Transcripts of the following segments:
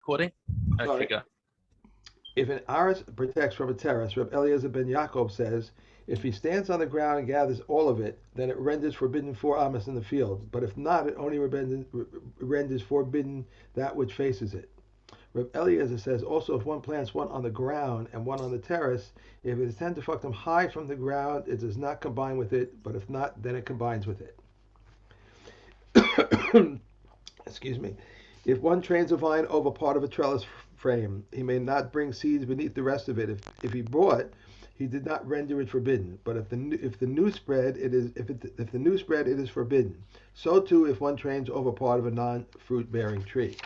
recording? Okay, Sorry. go. If an aris protects from a terrace, Reb Eliezer ben Yaakov says, if he stands on the ground and gathers all of it, then it renders forbidden 4 amos in the field. But if not, it only renders forbidden that which faces it. Reb Eliezer says also if one plants one on the ground and one on the terrace, if it is 10 tefachtim high from the ground, it does not combine with it. But if not, then it combines with it. Excuse me. If one trains a vine over part of a trellis frame, he may not bring seeds beneath the rest of it. If he brought, he did not render it forbidden. But if the new spread it is if the new spread it is forbidden. So too if one trains over part of a non-fruit bearing tree.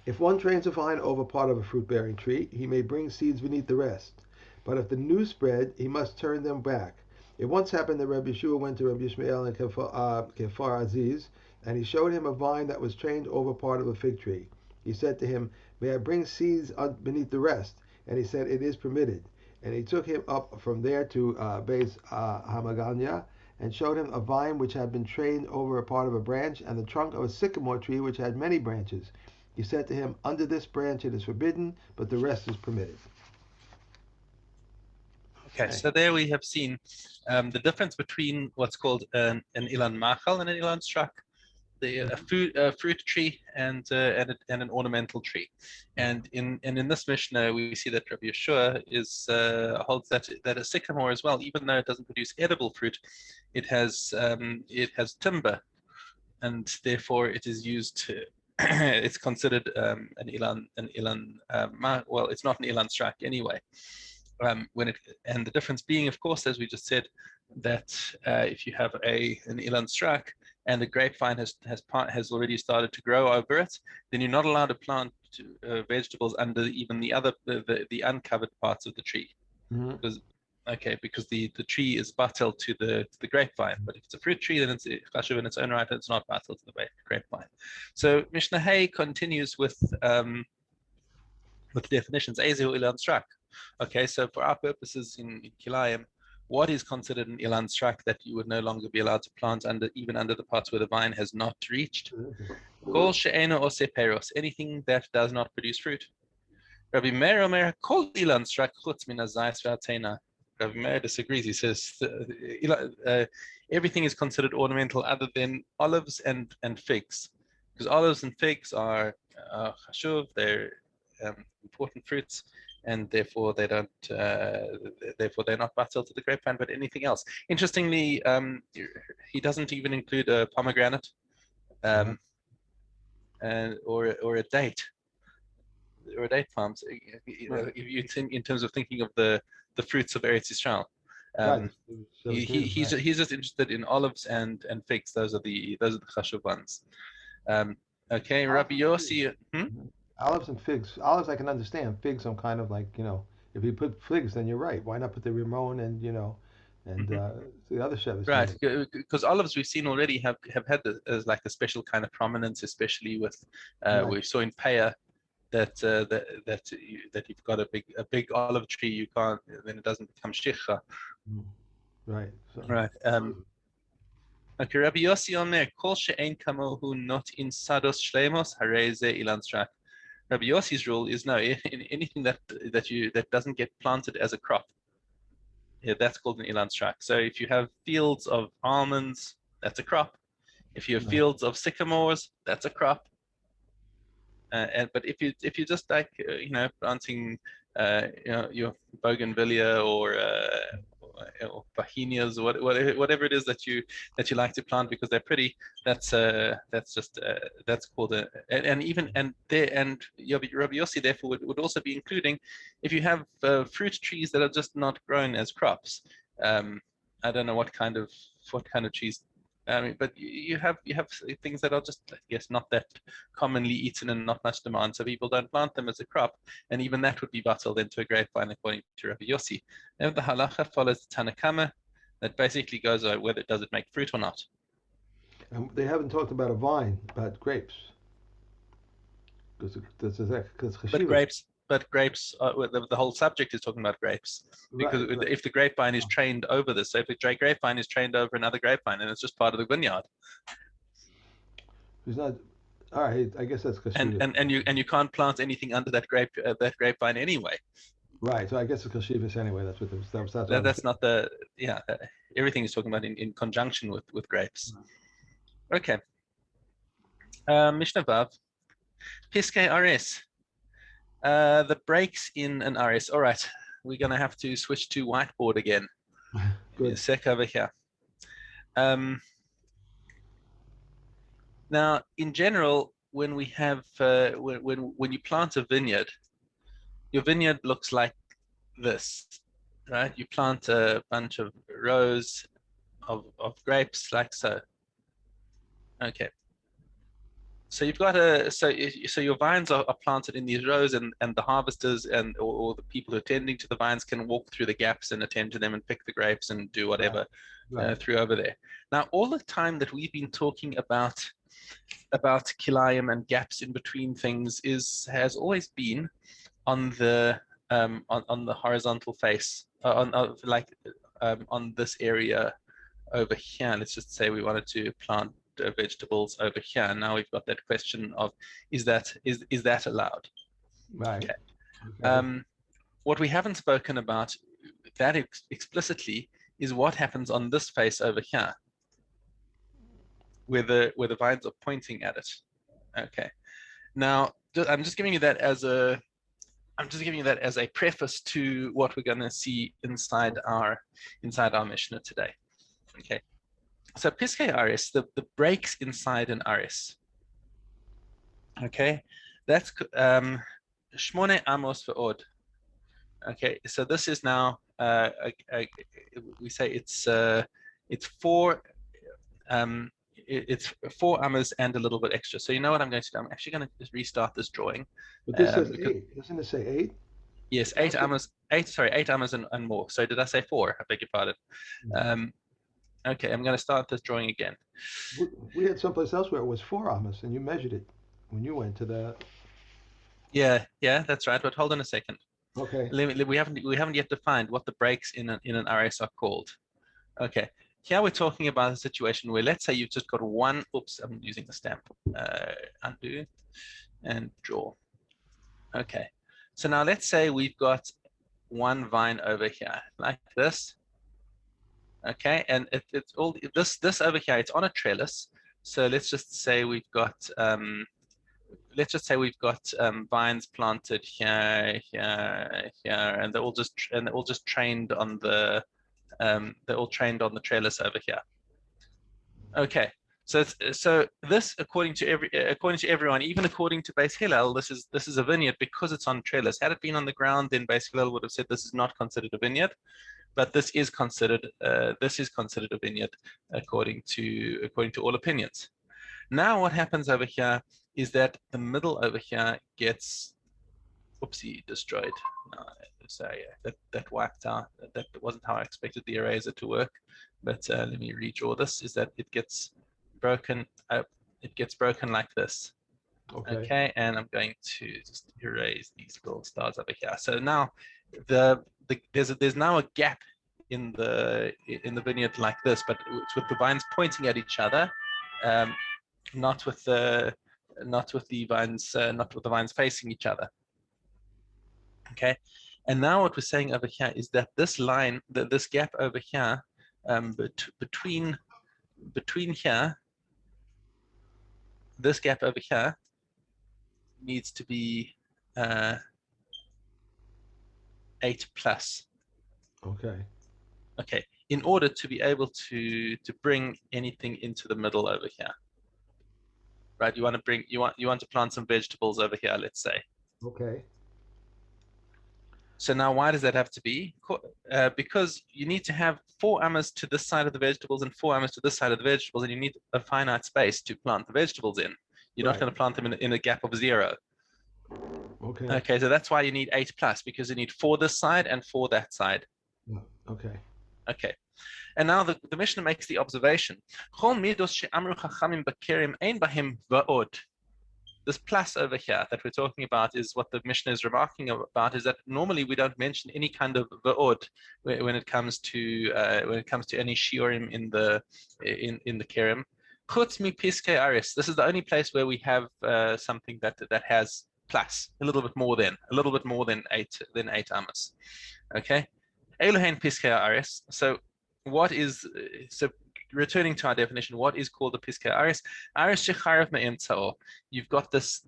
If one trains a vine over part of a fruit bearing tree, he may bring seeds beneath the rest. But if the new spread, he must turn them back. It once happened that Rabbi Yeshua went to Rabbi Yishmael in Kefar Aziz, and he showed him a vine that was trained over part of a fig tree. He said to him, may I bring seeds beneath the rest? And he said, it is permitted. And he took him up from there to Beis Hamaganya, and showed him a vine which had been trained over a part of a branch, and the trunk of a sycamore tree which had many branches. He said to him, under this branch it is forbidden, but the rest is permitted. Okay, so there we have seen the difference between what's called an ilan machal and an ilan strak, a fruit tree and an ornamental tree. And in this Mishnah, we see that Rabbi Yeshua holds that a sycamore as well, even though it doesn't produce edible fruit, it has timber, and therefore it is used to. It's considered an ilan. Well, it's not an ilan strak anyway. And the difference being, of course, as we just said, that if you have an ilan strak and the grapevine has already started to grow over it, then you're not allowed to plant vegetables under even the uncovered parts of the tree. Mm-hmm. Because the tree is batel to the grapevine. But if it's a fruit tree, then it's chashuv in its own right, and it's not batel to the grapevine. So Mishnah Hay continues with the definitions. Ezehu ilan strak. Okay, so for our purposes in Kilayim, what is considered an ilan strak that you would no longer be allowed to plant even under the parts where the vine has not reached? Kol she'ena ose peros, anything that does not produce fruit. Rabbi Meir Omer kol ilan strak chutz min hazayis ve'atena. Rabbi Meir disagrees. He says everything is considered ornamental other than olives and figs, because olives and figs are chashuv, they're important fruits, and therefore they don't. Therefore, they're not batel to the grapevine. But anything else, interestingly, he doesn't even include a pomegranate, or a date, or a date palms. If you think in terms of thinking of the fruits of Eretz Yisrael. He's just interested in olives and figs. Those are the chashuv ones. Okay, Rabbi Yossi. Olives and figs. Olives I can understand. Figs I'm kind of like, if you put figs, then you're right. Why not put the Ramon and the other chefs? Right, because olives we've seen already have had as like a special kind of prominence, especially with we saw in Peah that you've got a big olive tree, you can't, then it doesn't become shicha. Right. Right. Okay, Rabbi Yossi Omer, kol she'ein kamohu not in sados shlemos harei ze ilan strak. Rabbi Yossi's rule is no, in anything that doesn't get planted as a crop, that's called an ilan strak. So if you have fields of almonds, that's a crop. If you have fields of sycamores, that's a crop. But if you just like planting your bougainvillea or vahinias or whatever it is that you like to plant because they're pretty, that's called Rabbi Yossi therefore would also be including if you have fruit trees that are just not grown as crops. I don't know what kind of trees. But you have things that are just, I guess, not that commonly eaten and not much demand, so people don't plant them as a crop, and even that would be batel into a grapevine according to Rabbi Yossi. And the halacha follows the Tanakama that basically goes over whether does it make fruit or not. They haven't talked about a vine, about grapes. But grapes, the whole subject is talking about grapes. Because if the grapevine is trained over this, so if the grapevine is trained over another grapevine, then it's just part of the vineyard. All right, I guess that's kashivas. And you can't plant anything under that grapevine anyway. Right, so I guess it's kashivas anyway. That's what I'm That's saying. not the yeah. Everything is talking about in conjunction with grapes. Okay. Mishnah Vav. Piskei RS. The breaks in an RS. All right. We're gonna have to switch to whiteboard again. Give me a Good. sec over here. Now, in general, when we have when you plant a vineyard, your vineyard looks like this, right? You plant a bunch of rows of grapes like so. Okay. So you've got so your vines are planted in these rows, and the harvesters or the people who are tending to the vines can walk through the gaps and attend to them and pick the grapes and do Right. whatever Right. through over there. Now, all the time that we've been talking about Kilayim and gaps in between things has always been on the on the horizontal face on this area over here. Let's just say we wanted to plant vegetables over here. Now we've got that question of is that allowed? Right. Okay. Okay. What we haven't spoken about that explicitly is what happens on this face over here, where the vines are pointing at it. Okay. Now I'm just giving you that as a preface to what we're going to see inside our Mishnah today. Okay. So Piskei Aris, the breaks inside an Aris. Okay, that's Shmone Amos Ve'od. Okay, so this is now we say it's four it's 4 amos and a little bit extra. So you know what I'm going to do? I'm actually going to just restart this drawing. But this says Because, 8. Doesn't it say 8? yes, 8 amos, 8 amos and more. So did I say 4? I beg your pardon. Okay, I'm going to start this drawing again. We had someplace else where it was 4 amas, and you measured it when you went to the. Yeah, that's right. But hold on a second. Okay. We haven't yet defined what the breaks in an RS are called. Okay, here we're talking about a situation where, let's say you've just got one. Oops, I'm using the stamp. Undo and draw. Okay, so now let's say we've got one vine over here like this. Okay, and it's all this over here. It's on a trellis. So let's just say we've got vines planted here, here, here, and they're all just trained on the trellis over here. Okay, so this, according to everyone, even according to Beis Hillel, this is a vineyard because it's on trellis. Had it been on the ground, then Beis Hillel would have said this is not considered a vineyard, but this is considered a vineyard according to all opinions. Now what happens over here is that the middle over here gets destroyed. No, sorry, that wiped out. That wasn't how I expected the eraser to work. But let me redraw this. Is that it gets broken? It gets broken like this. Okay, and I'm going to just erase these little stars over here. So now there's now a gap in the vineyard like this, but it's with the vines pointing at each other, not with the vines facing each other. Okay, and now what we're saying over here is that this line, this gap over here, between here, this gap over here needs to be 8 plus. Okay. Okay, in order to be able to bring anything into the middle over here. Right, you want to plant some vegetables over here, let's say. Okay. So now why does that have to be? Because you need to have 4 amas to this side of the vegetables and 4 amas to this side of the vegetables, and you need a finite space to plant the vegetables in. You're not going to plant them in a gap of 0. Okay. Okay, so that's why you need 8 plus, because you need 4 this side and 4 that side. Okay. Okay. And now the Mishnah makes the observation. This plus over here that we're talking about is what the Mishnah is remarking about, is that normally we don't mention any kind of va'od when it comes to any shiurim in the kerem. Chutz mi piskei aris. This is the only place where we have something that has plus a little bit more than eight amas. Okay. Elohein piskei aris. So what is so returning to our definition, what is called the piskei aris? Aris shecharav me'emtzao. You've got this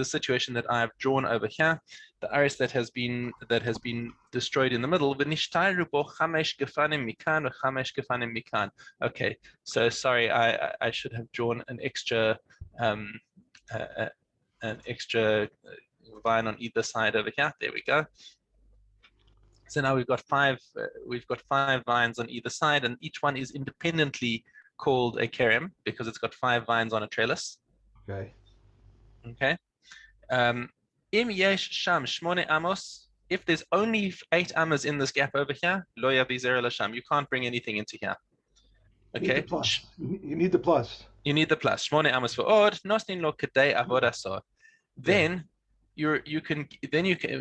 situation that I've drawn over here, the aris that has been destroyed in the middle. V'nishtayru bo chamesh gefanim mikan v'chamesh gefanim mikan. Okay, so sorry, I should have drawn an extra vine on either side over here. There we go. So now we've got five vines on either side, and each one is independently called a kerem because it's got 5 vines on a trellis. Okay. Okay. Im yesh sham shmone amos. If there's only 8 amas in this gap over here, lo yavi zera lasham. You can't bring anything into here. Okay. You need the plus. You need the plus. Shmone amos for od nosnin lo kedei avodaso. Then you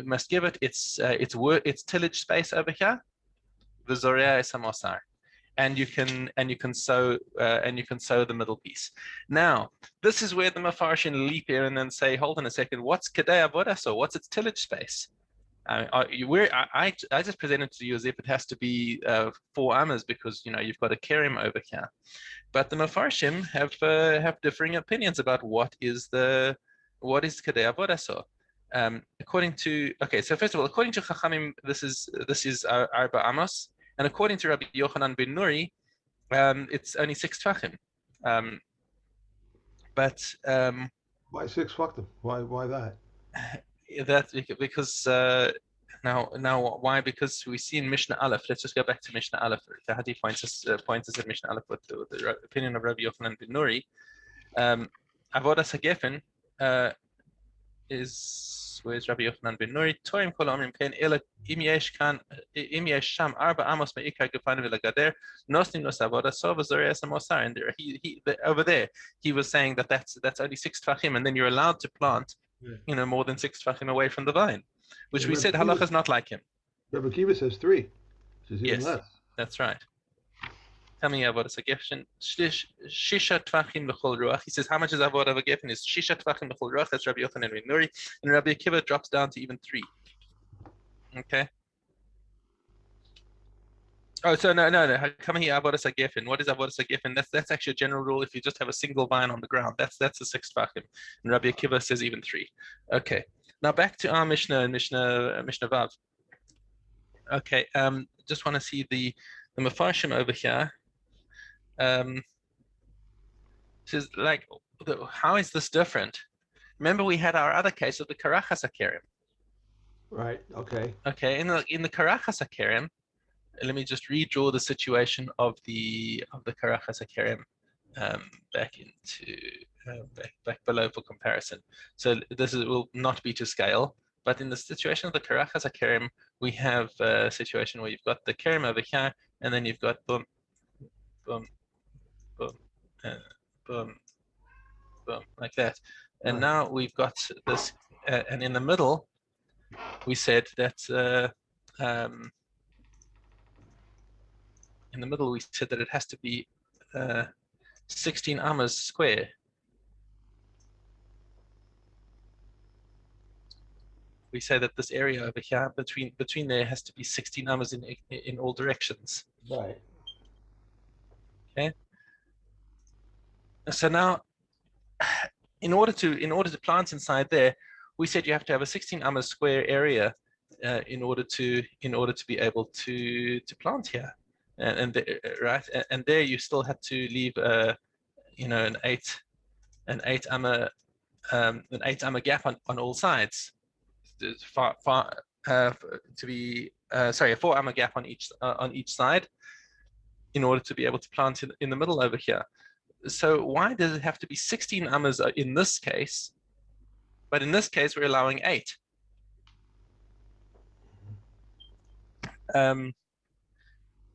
must give it its tillage space over here, v'zorea samosar, and you can sow the middle piece. Now this is where the mafarshim leap here and then say, hold on a second, what's kedei avoda? So what's its tillage space? I just presented to you as if it has to be 4 amas because you've got a kerem over here, but the mafarshim have differing opinions about what is kedei avoda. So according to Chachamim, this is Arba Amos, and according to Rabbi Yochanan ben Nuri, it's only 6 tefachim. But why 6 tefachim? Why that? That's because now why? Because we see in Mishna Aleph. Let's just go back to Mishna Aleph. The Hadith points us at Mishna Aleph with the opinion of Rabbi Yochanan ben Nuri. Avodas hagefen is, where's Rabbi Yochanan ben Nuri? Toim kol omrim ken ela im yesh sham arba amos me'ikar gefanim v'lagader nosnim nos avoda so v'zorei samosar. And over there he was saying that's only 6 tefachim, and then you're allowed to plant more than 6 tefachim away from the vine, which we said halacha is not like him. Rabbi Kiva says 3, which is even less. That's right. Tell me avodas hagefen. Shisha tvachim l'chol ruach. He says how much is avodah hagefen? Is shisha tvachim l'chol ruach. That's Rabbi Yochanan ben Nuri, and Rabbi Akiva drops down to even 3. Okay. Oh, so no. Come here, avodas hagefen. What is avodas hagefen? That's actually a general rule. If you just have a single vine on the ground, that's a 6 tvachim. And Rabbi Akiva says even 3. Okay. Now back to our Mishnah and Mishnah Vav. Okay. Just want to see the mafarshim over here. Says like, how is this different? Remember, we had our other case of the karachas hakerem. Right. Okay. Okay. In the karachas hakerem, let me just redraw the situation of the karachas hakerem back into back below for comparison. So this will not be to scale, but in the situation of the karachas hakerem, we have a situation where you've got the kerem over here, and then you've got boom, boom, boom, boom, boom, like that. And now we've got this, and in the middle, we said that it has to be 16 amas square. We say that this area over here between there has to be 16 amas in all directions. Right. Okay. So now, in order to plant inside there, we said you have to have a 16 amas square area in order to be able to plant here, and there you still had to leave an 8 amma gap on all sides. A 4 amma gap on each side in order to be able to plant in the middle over here. So why does it have to be 16 ammas in this case? But in this case, we're allowing 8.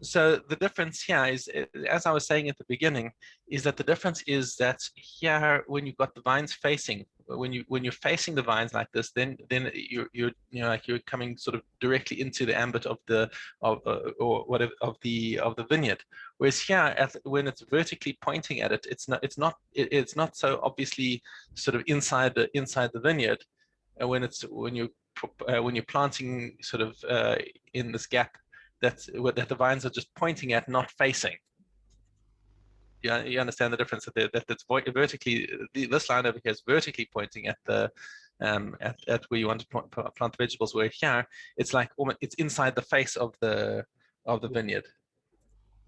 So the difference here is, as I was saying at the beginning, is that the difference is that here, when you've got the vines facing, when you're facing the vines like this, then you're coming sort of directly into the ambit of the or whatever of the vineyard. Whereas here, when it's vertically pointing at it, it's not so obviously sort of inside the vineyard. When you're planting sort of in this gap that the vines are just pointing at, not facing. You understand the difference that it's vertically. This line over here is vertically pointing at the at where you want to plant vegetables. Where here it's like almost it's inside the face of the vineyard.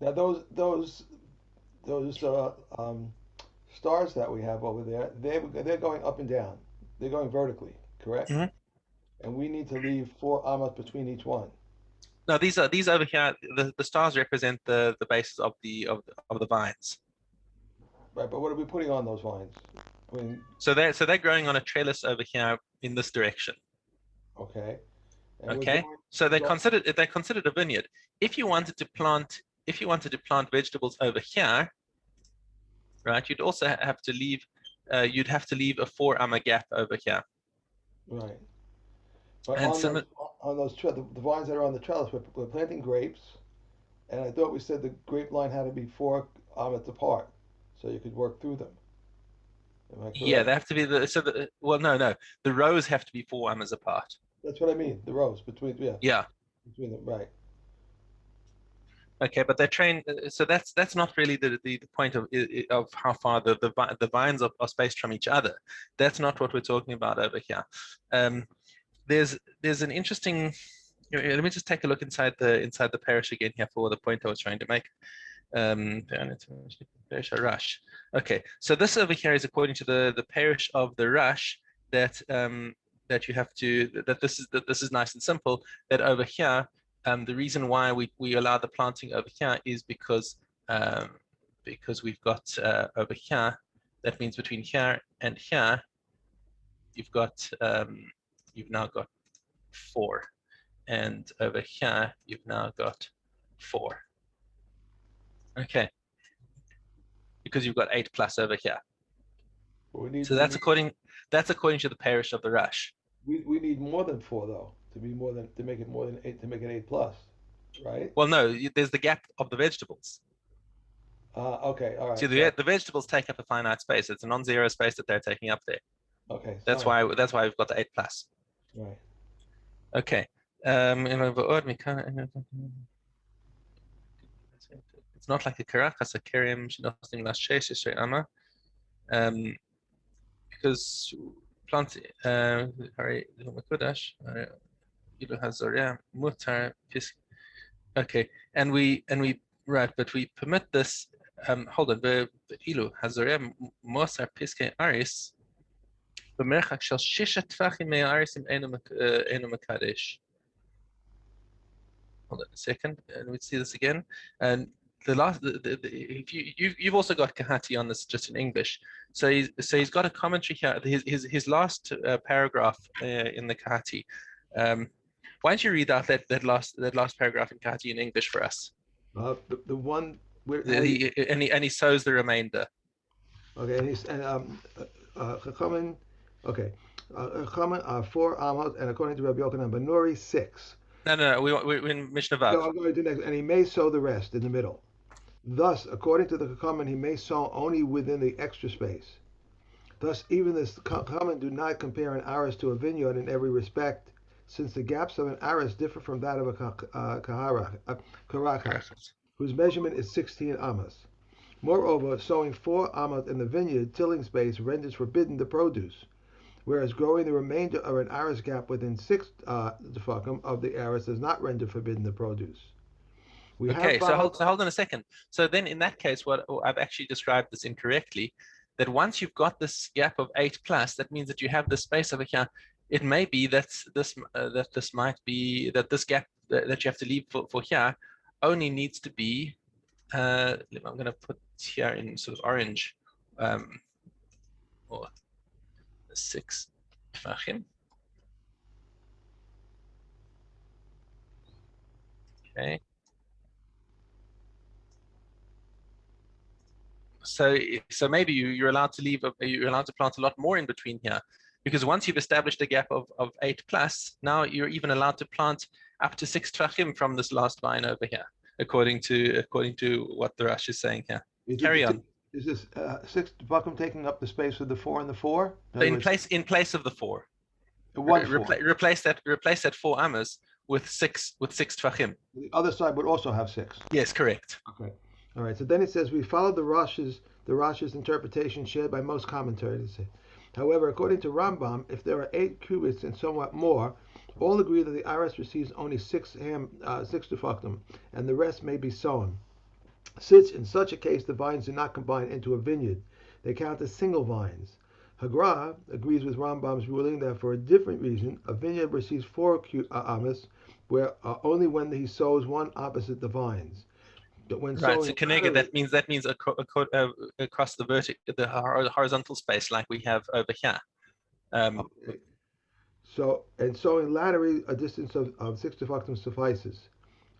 Now those stars that we have over there, they're going up and down. They're going vertically, correct? Mhm. And we need to leave 4 amas between each one. Now these over here. The stars represent the bases of the vines. Right, but what are we putting on those vines? I mean, So they're growing on a trellis over here in this direction. okay. And we're Okay, so they're going, considered a vineyard. If you wanted to plant vegetables over here, right, you'd also have to leave a 4 amma gap over here. right. But And on those the vines that are on the trellis, we're planting grapes, and I thought we said the grape line had to be 4 amas apart, so you could work through them. Am I yeah, correct? they have to be well, no, the rows have to be 4 ammas apart. That's what I mean. The rows between, yeah, Yeah. between them, right? Okay, but they're trained. So that's not really the point of how far the vines are spaced from each other. That's not what we're talking about over here. Um, there's an interesting. Let me just take a look inside the parish again here for the point I was trying to make. Parish Rush. Okay, so this over here is according to the parish of the Rush that that you have to that this is nice and simple. That over here, the reason why we allow the planting over here is because we've got over here. That means between here and here, you've now got 4, and over here you've now got 4. Okay, because you've got 8 plus over here. But So that's according to the parish of the Rush. we need more than 4 though to make it more than 8 to make it 8 plus, right? Well, no, there's the gap of the vegetables. Okay, all See, right. the vegetables take up a finite space. It's a non-zero space that they're taking up there. Okay, That's fine. why we've got the 8 plus. Right. Okay. It's not like a Caracas, a Kerim, because plant okay, and we right, but we permit this. Hold on, ilu hazorea mosar piske aris b'merchak shel 6 tfachim me'aris im enu mekadesh. Hold on a second, and we see this again. And the last, if you've also got Kahati on this just in English. So he's got a commentary here. His last paragraph in the Kahati. Why don't you read out that last paragraph in Kahati in English for us? The one where And he sows the remainder. okay, Chachamim, okay, Chachamim are 4 amos, and according to Rabbi Yochanan Benori, 6. No. We're in Mishnah Vav. So I'm going to next, and he may sow the rest in the middle. Thus, according to the Chachamim, he may sow only within the extra space. Thus, even the Chachamim do not compare an aris to a vineyard in every respect, since the gaps of an aris differ from that of a karakas, whose measurement is 16 amas. Moreover, sowing 4 amas in the vineyard tilling space renders forbidden the produce, whereas growing the remainder of an aris gap within 6 tefakim of the aris does not render forbidden the produce. Okay, so hold on a second. So then in that case, what I've actually described this incorrectly, that once you've got this gap of 8 plus, that means that you have the space over here. It may be that this gap that you have to leave for here only needs to be, I'm going to put here in sort of orange, or 6 tefachim. Okay. so maybe you're allowed to you're allowed to plant a lot more in between here, because once you've established a gap of 8 plus, now you're even allowed to plant up to 6 tvachim from this last vine over here, according to what the Rashi is saying here. Carry on. Is this 6 tvachim taking up the space of the 4 and the 4? So in place of the 4, replace that 4 amas with 6 tvachim. The other side would also have 6. Yes, correct. Okay. All right. So then it says we followed the Rashi's interpretation shared by most commentators. However, according to Rambam, if there are 8 cubits and somewhat more, all agree that the Aris receives only 6 tefachim, and the rest may be sown. Since in such a case the vines do not combine into a vineyard, they count as single vines. Hagra agrees with Rambam's ruling that for a different reason, a vineyard receives 4 amas, where only when he sows one opposite the vines. But when right, so Kenega, that means across the horizontal space, like we have over here. Okay. So, and sowing laterally, a distance of 6 tefachim suffices.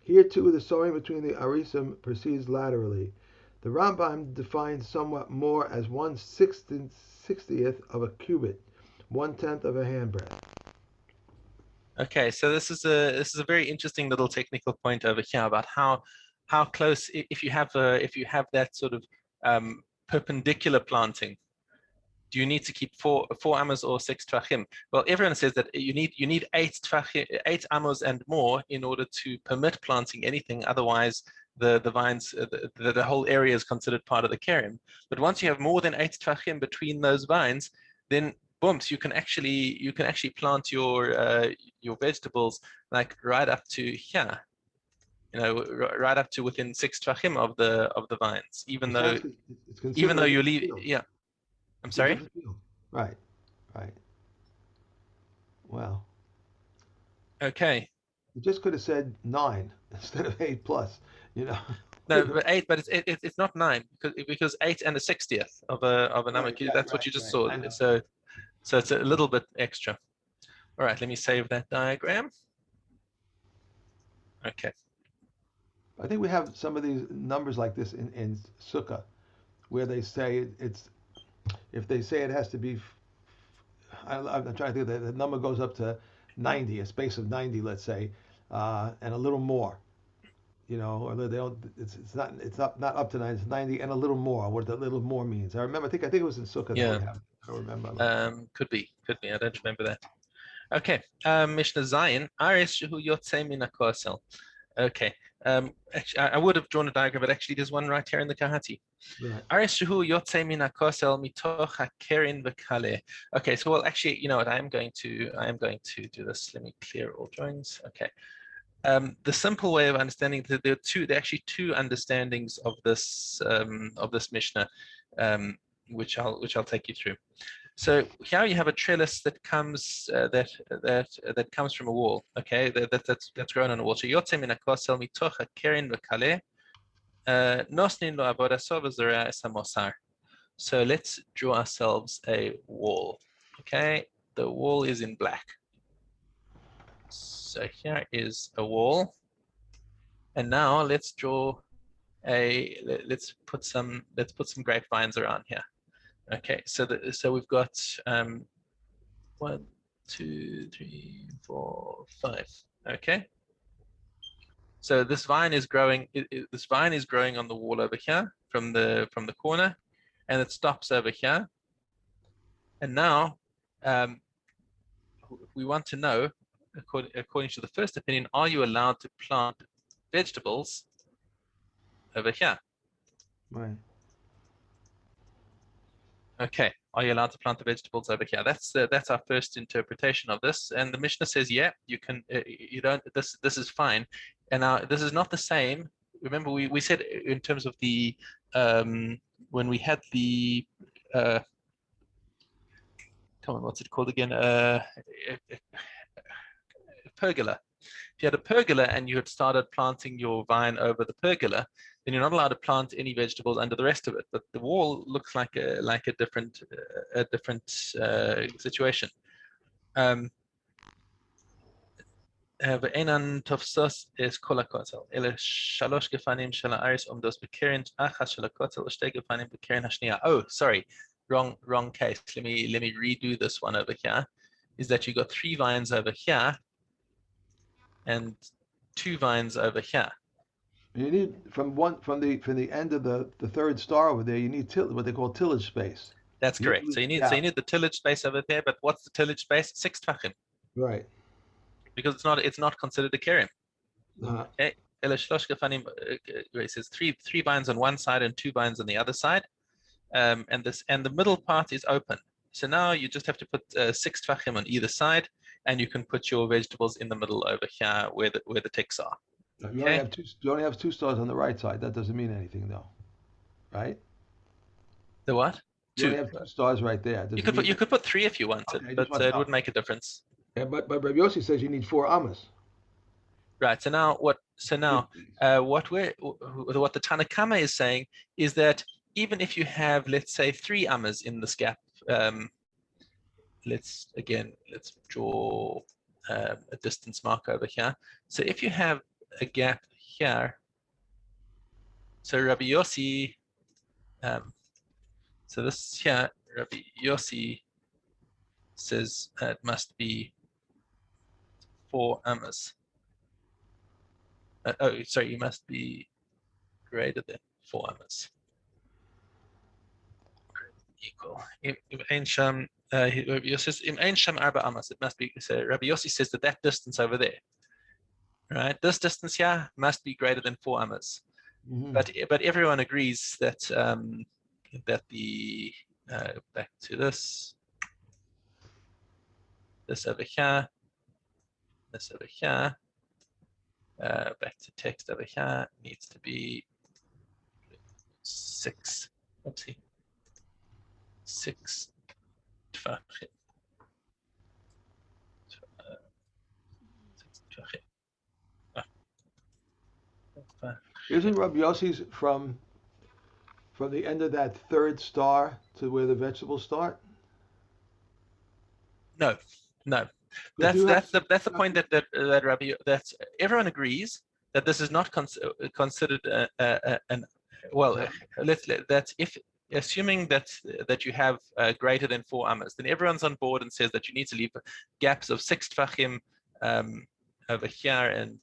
Here too, the sowing between the arisim proceeds laterally. The Rambam defines somewhat more as 1/60th of a cubit, 1/10 of a handbreadth. Okay, so this is a very interesting little technical point over here about how close, if you have that sort of perpendicular planting, do you need to keep 4 amos or 6 tvachim? Well, everyone says that you need 8 amos and more in order to permit planting anything. Otherwise, the vines, the whole area is considered part of the kerim. But once you have more than 8 tvachim between those vines, then boom, so you can actually plant your vegetables like right up to here. Right up to within 6 tvachim of the vines, even though you leave, yeah. I'm sorry? Right. Wow. Okay. You just could have said 9 instead of 8 plus, No, but 8, but it's not 9 because 8 and a 60th of a number. That's what you just saw. So it's a little bit extra. All right, let me save that diagram. Okay. I think we have some of these numbers like this in Sukkah, where they say if they say it has to be, I'm trying to think that the number goes up to 90, a space of 90, let's say, and a little more, or they don't. It's not up to 90. It's 90 and a little more. What that little more means, I think it was in Sukkah. Yeah. That we have. I don't remember. Could be. I don't remember that. Okay. Mishna Zayin. Aris shehu yotzei min hakosel. Okay. Actually, I would have drawn a diagram, but actually there's one right here in the Kahati. Aris shehu yotzei min hakosel mitoch hakerin v'kaleh. Okay. So well, actually, you know what? I am going to do this. Let me clear all drawings. Okay. The simple way of understanding that there are actually two understandings of this Mishnah, which I'll take you through. So here you have a trellis that comes that comes from a wall. Okay, that's grown on a wall. So yotzei min hakosel mitoch hakerin v'kaleh nosnin lo avodaso v'zorah es hamosar. So let's draw ourselves a wall. Okay, the wall is in black. So here is a wall, and now let's draw let's put some grapevines around here. Okay, so we've got 1, 2, 3, 4, 5. Okay, so this vine is growing. This vine is growing on the wall over here from the corner, and it stops over here. And now we want to know, according to the first opinion, are you allowed to plant vegetables over here? Right. Okay, are you allowed to plant the vegetables over here? That's our first interpretation of this, and the Mishnah says, yeah, you can. You don't. This is fine. And now this is not the same. Remember, we said in terms of the when we had the come on, what's it called again? Pergola. If you had a pergola and you had started planting your vine over the pergola, then you're not allowed to plant any vegetables under the rest of it. But the wall looks like a different situation. ואינן תופסות את כל הכותל, אלא 3 גפנים של הארץ עומדות בקרן אחת של הכותל ו2 גפנים בקרן השנייה. Oh, sorry, wrong case. Let me redo this one over here. Is that you got 3 vines over here and 2 vines over here. You need from the end of the third star over there. You need what they call tillage space. That's correct. So you need the tillage space over there. But what's the tillage space? 6 tvachim. Right. Because it's not considered a kerim. Uh-huh. Okay. It says three vines on one side and 2 vines on the other side, and the middle part is open. So now you just have to put 6 tvachim on either side, and you can put your vegetables in the middle over here where the ticks are. You only have 2 stars on the right side. That doesn't mean anything, though, right? The what? You only have 2 stars right there. You could put 3 if you wanted, okay, but it wouldn't make a difference. Yeah, but Rabbi Yossi says you need 4 amas. Right. So now what the Tanakama is saying is that even if you have, let's say, 3 amas in this gap, let's draw a distance mark over here. So if you have a gap here, so Rabbi Yossi, so this here, Rabbi Yossi says it must be 4 amas. Sorry, you must be greater than 4 amas. Equal. Rabbi Yossi says, it must be. So Rabbi Yossi says that distance over there, right? This distance here must be greater than 4 amas. Mm-hmm. But everyone agrees that that the back to this over here, this over here, back to text over here needs to be 6. Oopsie. 6 tvachim. Isn't Rabbi Yossi's from the end of that 3rd star to where the vegetables start? No. That's the point that Rabbi, that everyone agrees that this is not considered that's if assuming that you have greater than 4 amas, then everyone's on board and says that you need to leave gaps of 6 tvachim over here and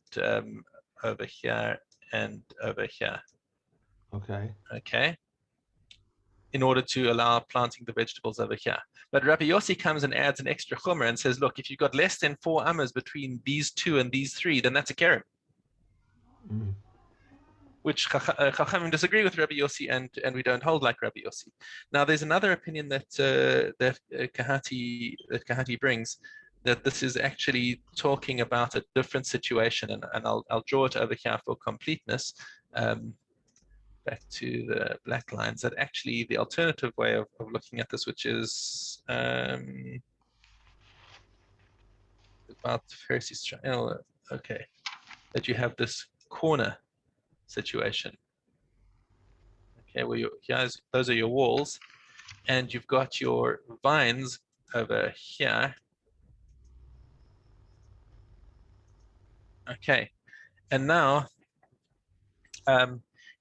over here and over here. Okay. In order to allow planting the vegetables over here. But Rabbi Yossi comes and adds an extra chumrah and says, look, if you've got less than 4 amas between these 2 and these 3, then that's a kerim. Mm. Which Chachamim disagree with Rabbi Yossi, and we don't hold like Rabbi Yossi. Now, there's another opinion that Kahati brings, that this is actually talking about a different situation, and I'll draw it over here for completeness. Back to the black lines, that actually the alternative way of looking at this, which is about the Pharisees triangle, okay, that you have this corner situation, okay, where those are your walls, and you've got your vines over here, okay, and now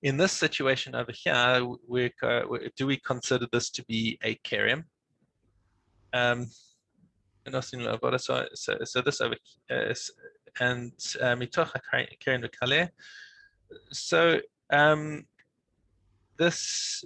in this situation over here, do we consider this to be a kerim? So this over and mitoch kerim v'kaleh. So this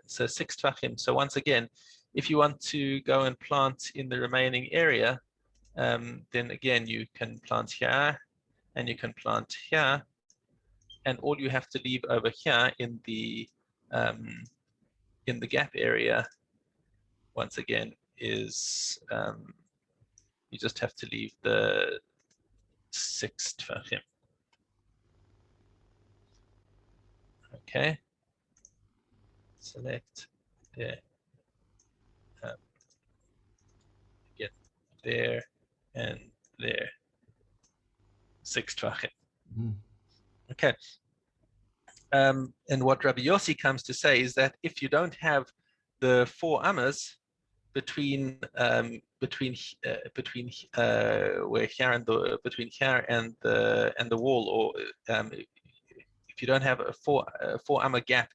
so 6 tvachim. So once again, if you want to go and plant in the remaining area, then again you can plant here and you can plant here, and all you have to leave over here in the gap area, once again, is you just have to leave the 6 tvachim. Okay, select there, get there and there. 6 tvachim. Mm. Okay. And what Rabbi Yossi comes to say is that if you don't have the 4 amas between where here and the between here and the wall, or if you don't have a 4 amma gap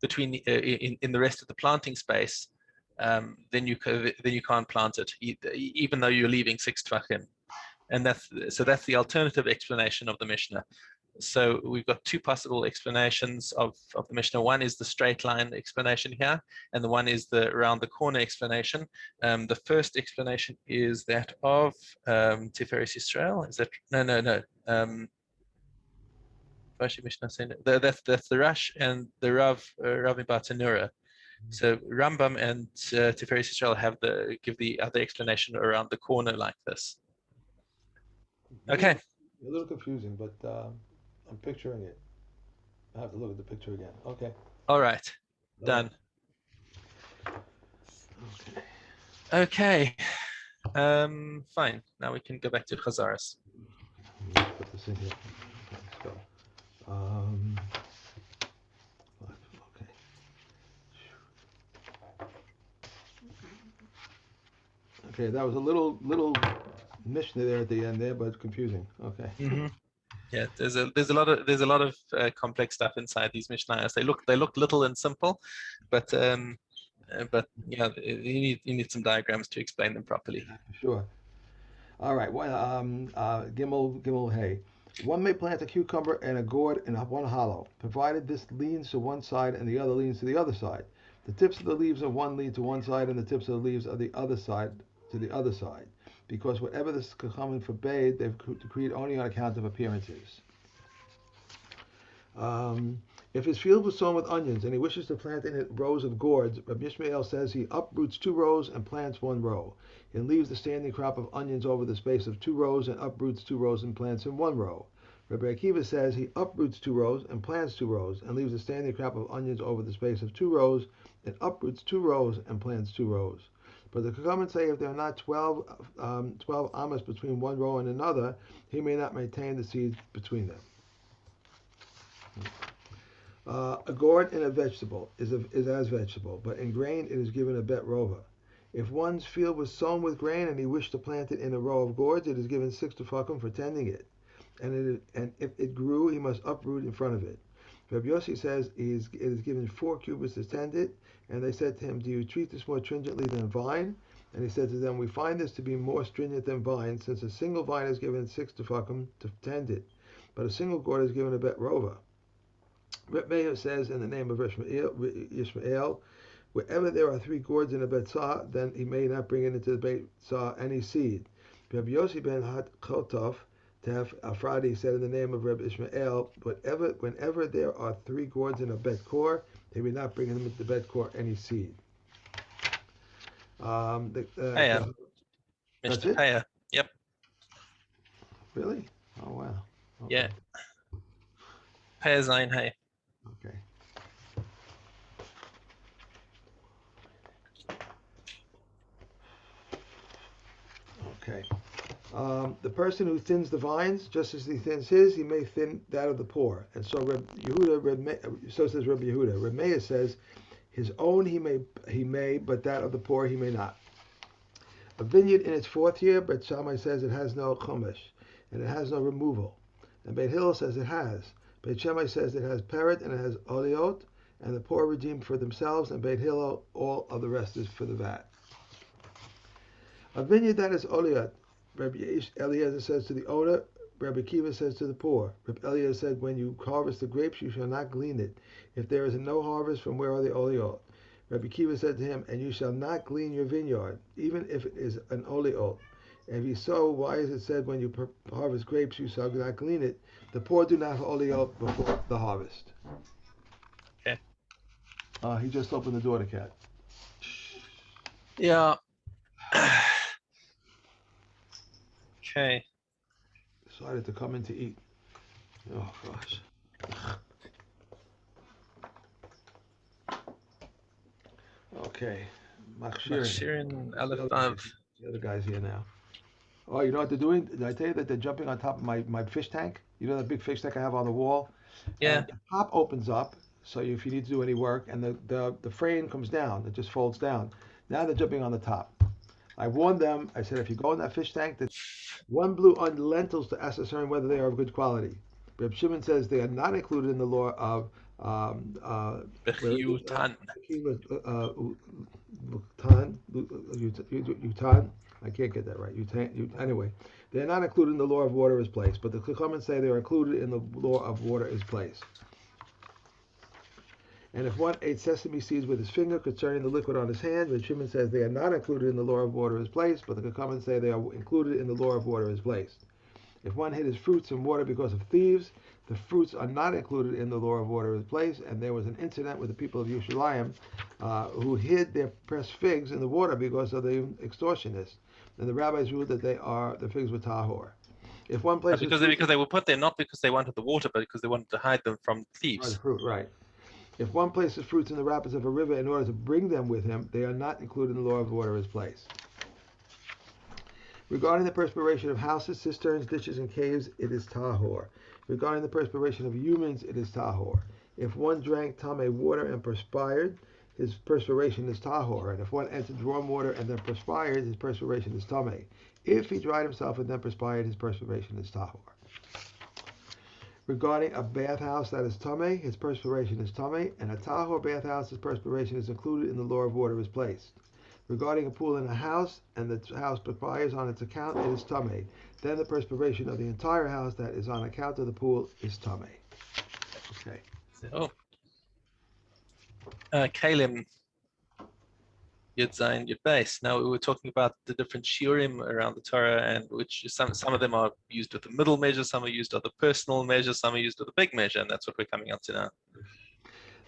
between in the rest of the planting space, then you can't plant it, even though you're leaving 6 tvachim. And that's the alternative explanation of the Mishnah. So we've got 2 possible explanations of the Mishnah. One is the straight line explanation here, and the one is the around the corner explanation. The first explanation is that of Tiferes Yisrael. Is that no? Mishnah saying that's the Rash and the Rav Batanura. So Rambam and Tiferes Yisrael give the other explanation around the corner like this. Okay. A little confusing, but I'm picturing it. I have to look at the picture again. Okay. All right. Done. Okay. Fine. Now we can go back to Chazaras. Let's put this in here. Let's go. Okay. Okay, that was a little Mishnah there at the end there, but confusing. Okay. Mm-hmm. Yeah, there's a lot of complex stuff inside these Mishnayos. They look little and simple, but yeah, you need some diagrams to explain them properly. Sure. All right. Gimel Hay. One may plant a cucumber and a gourd in one hollow, provided this leans to one side and the other leans to the other side. The tips of the leaves of one lean to one side, and the tips of the leaves of the other side to the other side, because whatever this Chachamim forbade, they've decreed only on account of appearances. If his field was sown with onions and he wishes to plant in it rows of gourds, Rabbi Yishmael says he uproots 2 rows and plants 1 row. He leaves the standing crop of onions over the space of 2 rows and uproots 2 rows and plants in 1 row. Rabbi Akiva says he uproots 2 rows and plants 2 rows and leaves the standing crop of onions over the space of 2 rows and uproots 2 rows and plants 2 rows. But the Chachamim say if there are not 12 amas between one row and another, he may not maintain the seeds between them. A gourd in a vegetable is as vegetable, but in grain it is given a bet rova. If one's field was sown with grain and he wished to plant it in a row of gourds, it is given 6 tefakim for tending it. And if it grew, he must uproot in front of it. Rabbi Yossi says it is given 4 cubits to tend it, and they said to him, "Do you treat this more stringently than vine?" And he said to them, "We find this to be more stringent than vine, since a single vine is given 6 tefakim to tend it, but a single gourd is given a bet rova." Reb Meir says in the name of Yishmael, wherever there are 3 gourds in a betzah, then he may not bring it into the betzah any seed. Rabbi Yossi ben Chotov Tef Afradi said in the name of Reb Ishmael, whenever there are 3 gourds in a bet kor, they may not bring them into the bet kor any seed. That's it? Yep. Really? Oh wow. Okay. Yeah. Paya Zayin Hay. Okay. Okay. The person who thins the vines, just as he thins his, he may thin that of the poor. And so so says Rabbi Yehuda. Reb Meir says, his own he may, but that of the poor he may not. A vineyard in its 4th year, Beit Shammai says it has no chumash, and it has no removal. And Beit Hillel says it has. Beit Shammai says it has peret and it has oliot, and the poor redeemed for themselves, and Beit Hillel, all of the rest is for the vat. A vineyard that is oliot, Rabbi Eliezer says to the owner, Rabbi Akiva says to the poor. Rabbi Eliezer said, when you harvest the grapes, you shall not glean it. If there is no harvest, from where are the oliot? Rabbi Akiva said to him, and you shall not glean your vineyard, even if it is an oliot. If you sow, why is it said when you harvest grapes, you shall not glean it? The poor do not have oliot before the harvest. Okay. He just opened the door to Cat. Yeah. Okay. Decided to come in to eat. Oh gosh. Okay. Machshirin Aleph Vav. The other guy's here now. Oh, you know what they're doing? Did I tell you that they're jumping on top of my fish tank? You know that big fish tank I have on the wall? Yeah. And the top opens up, so if you need to do any work, and the frame comes down, it just folds down. Now they're jumping on the top. I warned them, I said, if you go in that fish tank, that one blew on lentils to ascertain whether they are of good quality. Reb Shimon says they are not included in the law of where is it? Bechutan. Utan, Utan. I can't get that right. Anyway, they're not included in the law of water is place, but the comments say they are included in the law of water is place. And if one ate sesame seeds with his finger concerning the liquid on his hand, Reb Shimon says they are not included in the law of water is placed, but the comments say they are included in the law of water is placed. If one hid his fruits in water because of thieves, the fruits are not included in the law of water is placed. And there was an incident with the people of Yerushalayim who hid their pressed figs in the water because of the extortionists. And the rabbis ruled that the figs were tahor. If one places fruits Because they were put there not because they wanted the water, but because they wanted to hide them from the thieves. fruit, right. If one places fruits in the rapids of a river in order to bring them with him, they are not included in the law of water is placed. Regarding the perspiration of houses, cisterns, ditches, and caves, it is tahor. Regarding the perspiration of humans, it is tahor. If one drank tame water and perspired, his perspiration is tahor. And if one entered warm water and then perspired, his perspiration is tame. If he dried himself and then perspired, his perspiration is tahor. Regarding a bathhouse that is tame, his perspiration is tame, and a tahor bathhouse, his perspiration is included in the law of water is placed. Regarding a pool in a house, and the house perspires on its account, it is tame. Then the perspiration of the entire house that is on account of the pool is tame. Okay. So, Kilayim, Yud Zayin, Yud Beis. Now we were talking about the different shiurim around the Torah, and which some of them are used with the middle measure, some are used with the personal measure, some are used with the big measure, and that's what we're coming up to now.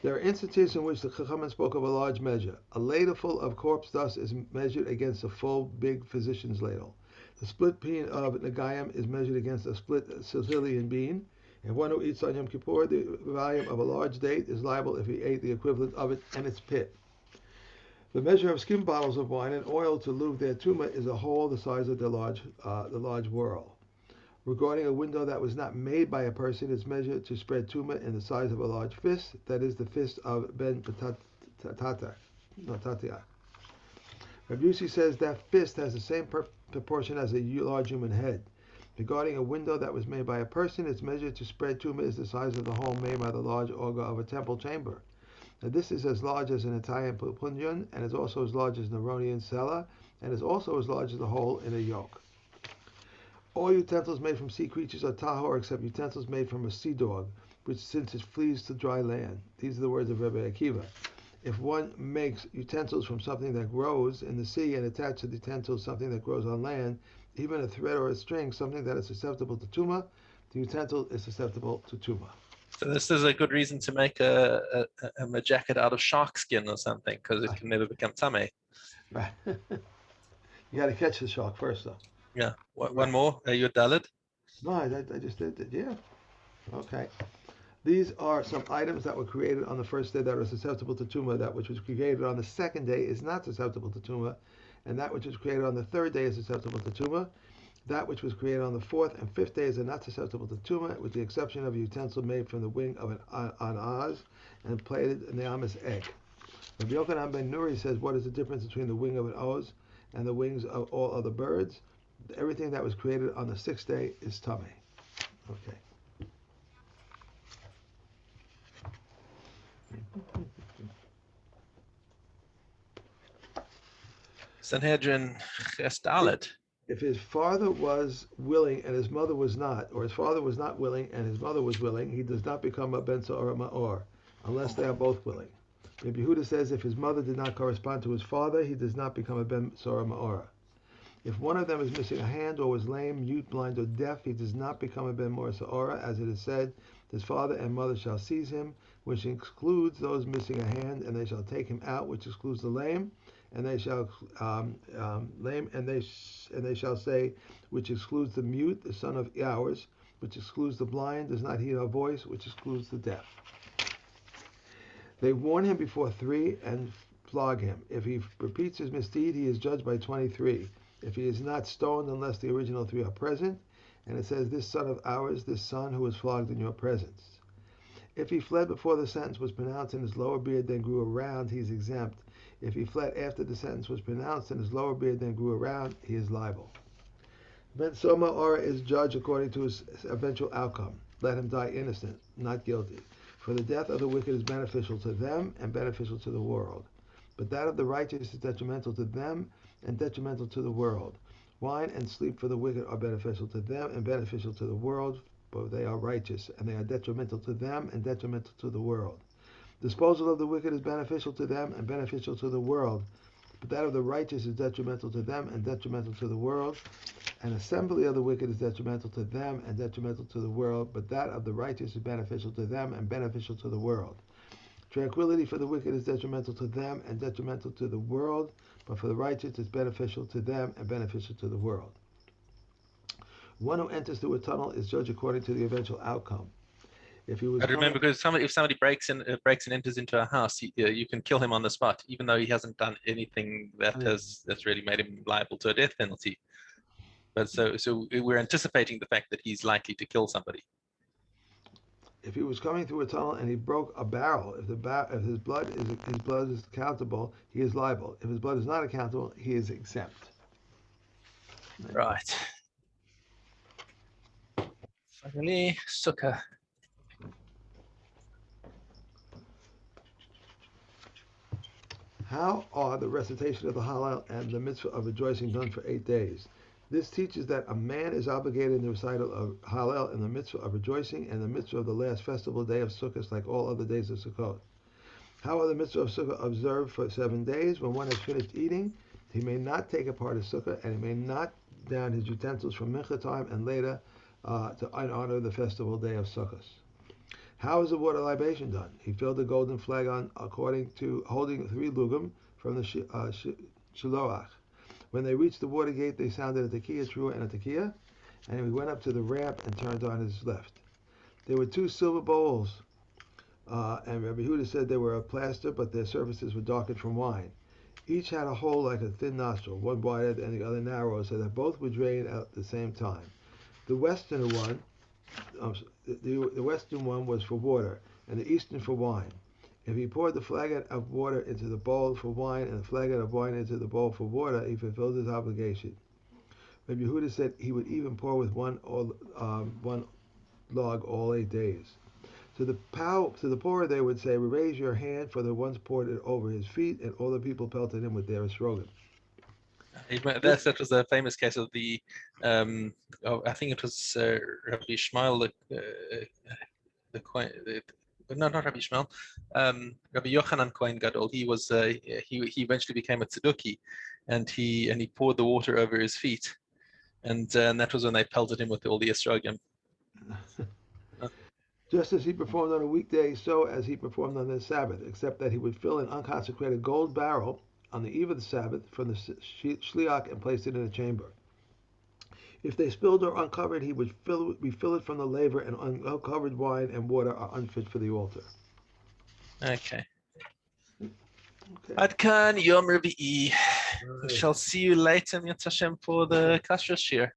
There are instances in which the Chachamim spoke of a large measure. A ladleful of corpse dust is measured against a full big physician's ladle. The split bean of Nagayim is measured against a split Sicilian bean. And one who eats on Yom Kippur, the volume of a large date is liable if he ate the equivalent of it and its pit. The measure of skim bottles of wine and oil to lube their tumah is a hole the size of the large whirl. Regarding a window that was not made by a person, is measured to spread tumah in the size of a large fist, that is the fist of Ben Tatia. Rabbi Yossi says that fist has the same proportion as a large human head. Regarding a window that was made by a person, its measure to spread tumah is the size of the hole made by the large auger of a temple chamber. Now this is as large as an Italian punjan, and is also as large as an Aronian cellar, and is also as large as the hole in a yoke. All utensils made from sea creatures are tahor, except utensils made from a sea dog, which since it flees to dry land. These are the words of Rebbe Akiva. If one makes utensils from something that grows in the sea and attach to the utensils something that grows on land, even a thread or a string, something that is susceptible to tumah, the utensil is susceptible to tumah. So this is a good reason to make a jacket out of shark skin or something, because it can never become tame. Right. You got to catch the shark first, though. Yeah. One Right. more. You're Dalit. No, I just did it. Yeah. Okay. These are some items that were created on the first day that are susceptible to tumah. That which was created on the second day is not susceptible to tumah, and that which was created on the third day is susceptible to tumah. That which was created on the fourth and fifth days are not susceptible to tumah, with the exception of a utensil made from the wing of an anaz and plated in the amis egg. Rabbi Yochanan ben Nuri says, what is the difference between the wing of an oz and the wings of all other birds? Everything that was created on the sixth day is tameh. Okay. Sanhedrin Ches Dalit. If his father was willing and his mother was not, or his father was not willing and his mother was willing, he does not become a ben or ma'or, unless they are both willing. Rabbi Yehuda says if his mother did not correspond to his father, he does not become a ben or ma'or. If one of them is missing a hand or was lame, mute, blind, or deaf, he does not become a ben mor sa'ora, as it is said, his father and mother shall seize him, which excludes those missing a hand, and they shall take him out, which excludes the lame, and they shall lame, and they shall say, which excludes the mute, the son of ours, which excludes the blind, does not hear our voice, which excludes the deaf. They warn him before 3 and flog him. If he repeats his misdeed, he is judged by 23. If he is not stoned unless the original three are present, and it says, this son of ours, this son who was flogged in your presence. If he fled before the sentence was pronounced and his lower beard then grew around, he is exempt. If he fled after the sentence was pronounced and his lower beard then grew around, he is liable. Ben Soma Ora is judged according to his eventual outcome. Let him die innocent, not guilty. For the death of the wicked is beneficial to them and beneficial to the world. But that of the righteous is detrimental to them and detrimental to the world. Wine and sleep for the wicked are beneficial to them and beneficial to the world, but they are righteous, and they are detrimental to them and detrimental to the world. Disposal of the wicked is beneficial to them and beneficial to the world, but that of the righteous is detrimental to them and detrimental to the world. An assembly of the wicked is detrimental to them and detrimental to the world, but that of the righteous is beneficial to them and beneficial to the world. Tranquility for the wicked is detrimental to them and detrimental to the world, but for the righteous is beneficial to them and beneficial to the world. One who enters through a tunnel is judged according to the eventual outcome. If he was I remember, because if somebody breaks and enters into a house, you can kill him on the spot, even though he hasn't done anything that's really made him liable to a death penalty. But so we're anticipating the fact that he's likely to kill somebody. If he was coming through a tunnel and he broke a barrel, if his blood is accountable, he is liable. If his blood is not accountable, he is exempt. Right. Finally, sukkah. How are the recitation of the Hallel and the mitzvah of rejoicing done for 8 days? This teaches that a man is obligated in the recital of Hallel and the mitzvah of rejoicing and the mitzvah of the last festival day of Sukkot like all other days of Sukkot. How are the mitzvah of Sukkah observed for 7 days? When one has finished eating, he may not take apart his Sukkah and he may not down his utensils from Mincha time and later to honor the festival day of Sukkot. How is the water libation done? He filled the golden flagon according to holding 3 lugim from the shiloach. When they reached the water gate, they sounded a tekiah, trua, and a tekiah, and he went up to the ramp and turned on his left. There were 2 silver bowls, and Rabbi Huda said they were of plaster, but their surfaces were darkened from wine. Each had a hole like a thin nostril, one wider and the other narrower, so that both would drain at the same time. The western one was for water, and the eastern for wine. If he poured the flagon of water into the bowl for wine and the flagon of wine into the bowl for water, he fulfilled his obligation. Rabbi Yehuda said he would even pour with one log all 8 days. To the poor they would say, raise your hand, for the ones poured it over his feet, and all the people pelted him with their esrogim. That was a famous case of the, I think it was Rabbi Ishmael, not Rabbi Ishmael, Rabbi Yochanan Kohen Gadol. He eventually became a tzedukah, and he poured the water over his feet, and that was when they pelted him with all the esrogim. Just as he performed on a weekday, so as he performed on the Sabbath, except that he would fill an unconsecrated gold barrel on the eve of the Sabbath from the shliach and place it in a chamber. If they spilled or uncovered, he would refill it from the laver, and uncovered wine and water are unfit for the altar. Okay. Ad kan Yom Revi'i. We shall see you later, Mitzvah Hashem, for the Kashrus Shir.